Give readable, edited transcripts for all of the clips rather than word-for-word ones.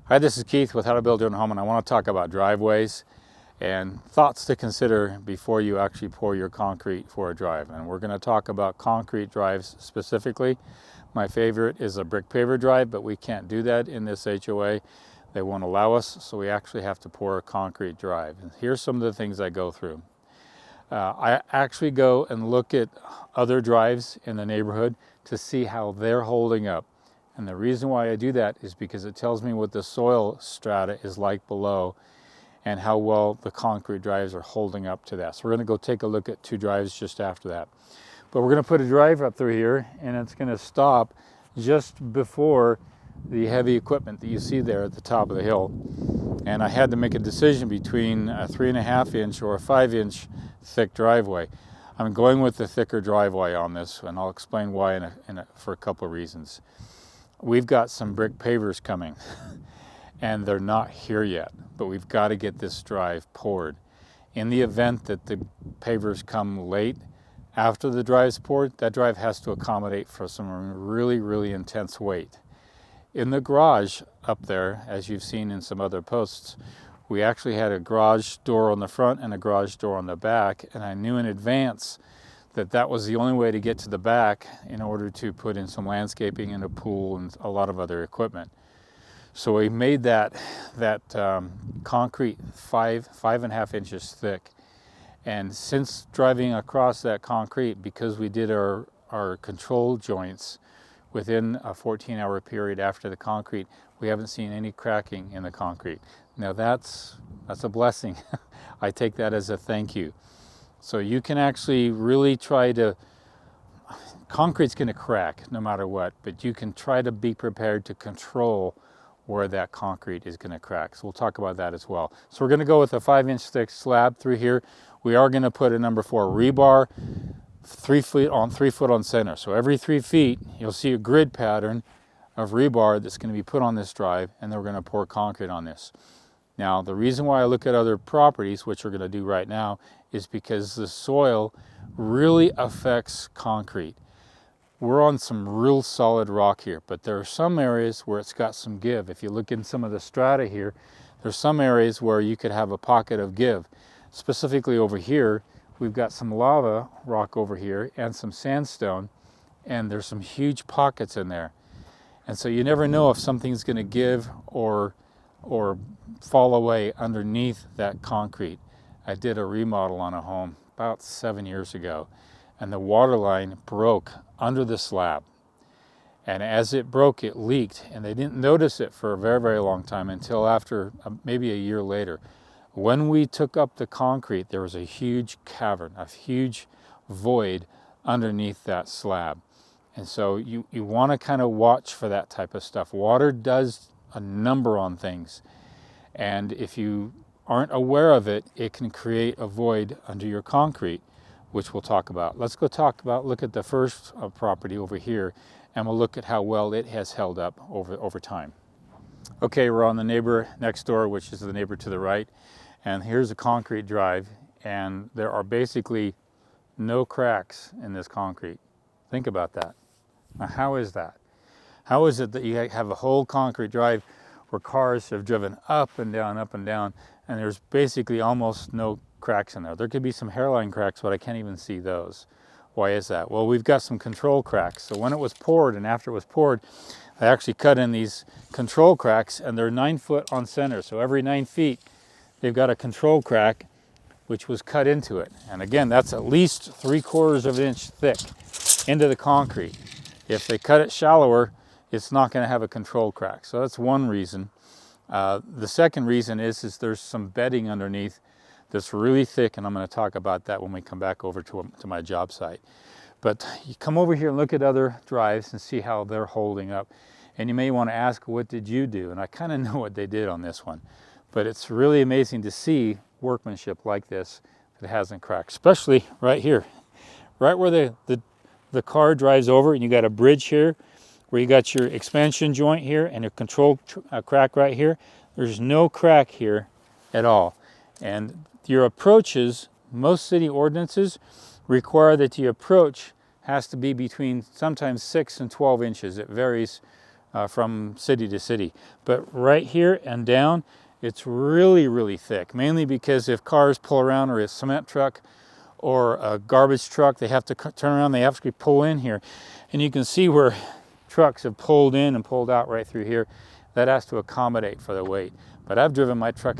Hi, this is Keith with How to Build Your Own Home, and I want to talk about driveways and thoughts to consider before you actually pour your concrete for a drive. And we're going to talk about concrete drives specifically. My favorite is a brick paver drive, but we can't do that in this HOA. They won't allow us, so we actually have to pour a concrete drive. And here's some of the things I go through. I actually go and look at other drives in the neighborhood to see how they're holding up. And the reason why I do that is because it tells me what the soil strata is like below and how well the concrete drives are holding up to that. So we're going to go take a look at two drives just after that. But we're going to put a drive up through here, and it's going to stop just before the heavy equipment that you see there at the top of the hill. And I had to make a decision between a 3.5 inch or a 5 inch thick driveway. I'm going with the thicker driveway on this, and I'll explain why for a couple of reasons. We've got some brick pavers coming and they're not here yet, but we've got to get this drive poured. In the event that the pavers come late after the drive's poured, that drive has to accommodate for some really intense weight. In the garage up there, as you've seen in some other posts, we actually had a garage door on the front and a garage door on the back, and I knew in advance that was the only way to get to the back in order to put in some landscaping and a pool and a lot of other equipment. So we made that concrete 5.5 inches thick. And since driving across that concrete, because we did our control joints within a 14-hour period after the concrete, we haven't seen any cracking in the concrete. Now that's a blessing. I take that as a thank you. So you can actually really try to, concrete's going to crack no matter what, but you can try to be prepared to control where that concrete is going to crack. So we'll talk about that as well. So we're going to go with a 5-inch thick slab through here. We are going to put a number 4 rebar 3 foot on center. So every 3 feet, you'll see a grid pattern of rebar that's going to be put on this drive, and then we're going to pour concrete on this. Now, the reason why I look at other properties, which we're going to do right now, is because the soil really affects concrete. We're on some real solid rock here, but there are some areas where it's got some give. If you look in some of the strata here, there's some areas where you could have a pocket of give. Specifically over here, we've got some lava rock over here and some sandstone, and there's some huge pockets in there. And so you never know if something's going to give or fall away underneath that concrete. I did a remodel on a home about 7 years ago, and the water line broke under the slab. And as it broke, it leaked, and they didn't notice it for a very long time until after maybe a year later. When we took up the concrete, there was a huge cavern, a huge void underneath that slab. And so you want to kind of watch for that type of stuff. Water does a number on things, and if you aren't aware of it, it can create a void under your concrete, which we'll talk about. Let's go look at the first property over here, and we'll look at how well it has held up over time. Okay, we're on the neighbor next door, which is the neighbor to the right, and here's a concrete drive, and there are basically no cracks in this concrete. Think about that. Now, how is that? How is it that you have a whole concrete drive where cars have driven up and down, and there's basically almost no cracks in there? There could be some hairline cracks, but I can't even see those. Why is that? Well, we've got some control cracks. So when it was poured and after it was poured, I actually cut in these control cracks, and they're 9 foot on center. So every 9 feet, they've got a control crack, which was cut into it. And again, that's at least 3/4 of an inch thick into the concrete. If they cut it shallower, it's not going to have a control crack. So that's one reason. The second reason is there's some bedding underneath that's really thick, and I'm going to talk about that when we come back over to my job site. But you come over here and look at other drives and see how they're holding up. And you may want to ask, what did you do? And I kind of know what they did on this one. But it's really amazing to see workmanship like this that hasn't cracked, especially right here. Right where the car drives over, and you got a bridge here where you got your expansion joint here and a control crack right here. There's no crack here at all. And your approaches, most city ordinances require that the approach has to be between sometimes 6 and 12 inches. It varies from city to city. But right here and down, it's really, really thick, mainly because if cars pull around, or a cement truck or a garbage truck, they have to turn around, they have to pull in here. And you can see where trucks have pulled in and pulled out right through here. That has to accommodate for the weight. But I've driven my truck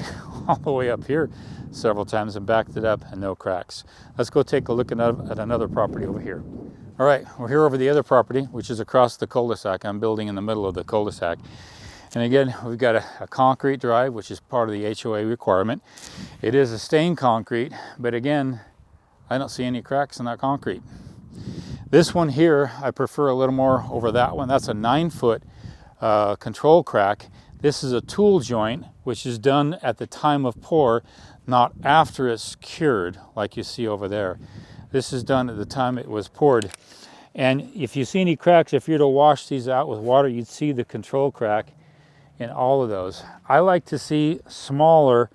all the way up here several times and backed it up and no cracks. Let's go take a look at another property over here. All right, we're here over the other property, which is across the cul-de-sac. I'm building in the middle of the cul-de-sac. And again, we've got a concrete drive, which is part of the HOA requirement. It is a stained concrete, but again, I don't see any cracks in that concrete. This one here, I prefer a little more over that one. That's a 9-foot control crack. This is a tool joint, which is done at the time of pour, not after it's cured, like you see over there. This is done at the time it was poured. And if you see any cracks, if you were to wash these out with water, you'd see the control crack in all of those. I like to see smaller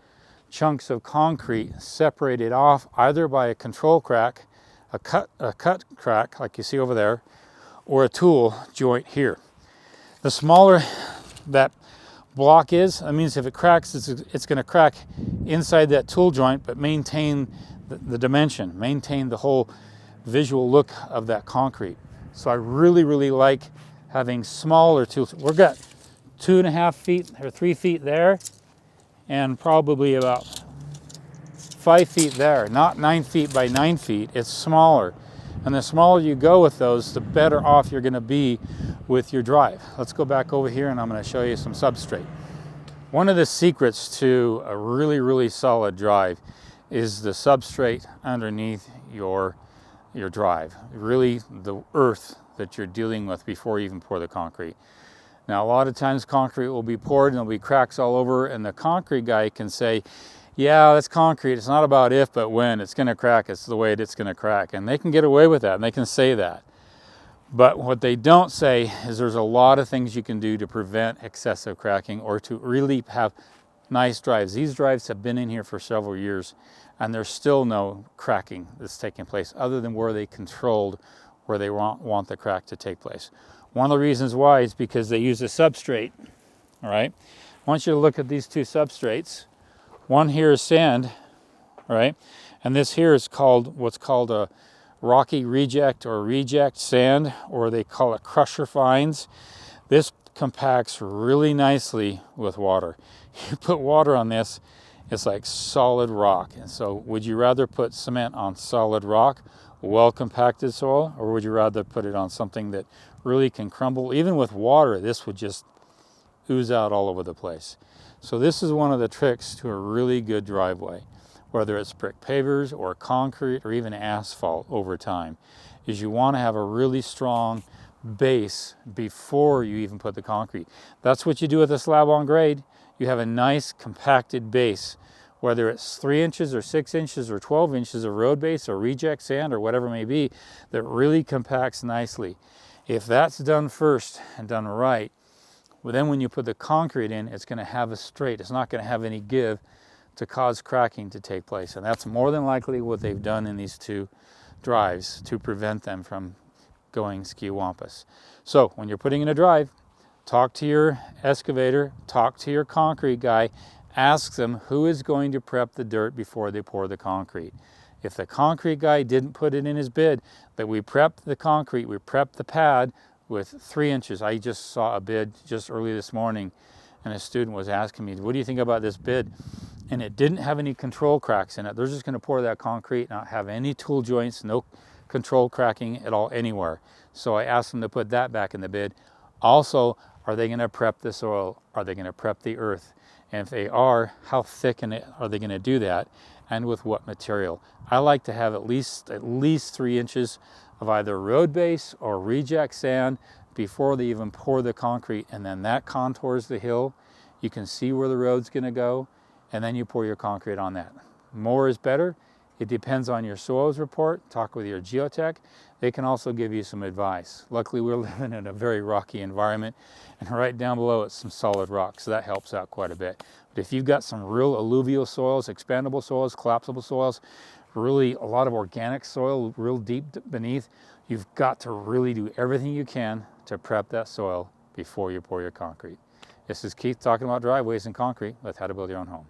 chunks of concrete separated off either by a control crack, a cut crack like you see over there, or a tool joint here. The smaller that block is, that means if it cracks, it's going to crack inside that tool joint, but maintain the dimension, maintain the whole visual look of that concrete. So I really, really like having smaller tools. We've got 2.5 feet or 3 feet there, and probably about 5 feet there. Not 9 feet by 9 feet. It's smaller. And the smaller you go with those, the better off you're going to be with your drive. Let's go back over here and I'm going to show you some substrate. One of the secrets to a really, really solid drive is the substrate underneath your drive. Really the earth that you're dealing with before you even pour the concrete. Now a lot of times concrete will be poured and there'll be cracks all over, and the concrete guy can say, yeah, that's concrete. It's not about if, but when. It's going to crack. It's the way it's going to crack. And they can get away with that, and they can say that. But what they don't say is there's a lot of things you can do to prevent excessive cracking or to really have nice drives. These drives have been in here for several years, and there's still no cracking that's taking place other than where they controlled where they want the crack to take place. One of the reasons why is because they use a substrate. All right. I want you to look at these two substrates. One here is sand, right? And this here is called what's called a rocky reject or reject sand, or they call it crusher fines. This compacts really nicely with water. You put water on this, it's like solid rock. And so would you rather put cement on solid rock, well compacted soil, or would you rather put it on something that really can crumble? Even with water, this would just ooze out all over the place. So this is one of the tricks to a really good driveway, whether it's brick pavers or concrete or even asphalt over time, is you want to have a really strong base before you even put the concrete. That's what you do with a slab on grade. You have a nice compacted base, whether it's 3 inches or 6 inches or 12 inches of road base or reject sand or whatever it may be, that really compacts nicely. If that's done first and done right, well, then when you put the concrete in, it's going to have a straight. It's not going to have any give to cause cracking to take place. And that's more than likely what they've done in these two drives to prevent them from going ski-wampus. So when you're putting in a drive, talk to your excavator, talk to your concrete guy, ask them who is going to prep the dirt before they pour the concrete. If the concrete guy didn't put it in his bid, that we prepped the concrete, we prepped the pad with 3 inches. I just saw a bid just early this morning, and a student was asking me, what do you think about this bid? And it didn't have any control cracks in it. They're just going to pour that concrete, not have any tool joints, no control cracking at all anywhere. So I asked them to put that back in the bid. Also, are they going to prep the soil? Are they going to prep the earth? And if they are, how thick are they going to do that? And with what material? I like to have at least 3 inches of either road base or reject sand before they even pour the concrete, and then that contours the hill. You can see where the road's going to go, and then you pour your concrete on that. More is better. It depends on your soils report. Talk with your geotech. They can also give you some advice. Luckily, we're living in a very rocky environment, and right down below it's some solid rock, so that helps out quite a bit. But if you've got some real alluvial soils, expandable soils, collapsible soils, really a lot of organic soil real deep beneath, you've got to really do everything you can to prep that soil before you pour your concrete. This is Keith talking about driveways and concrete with How to Build Your Own Home.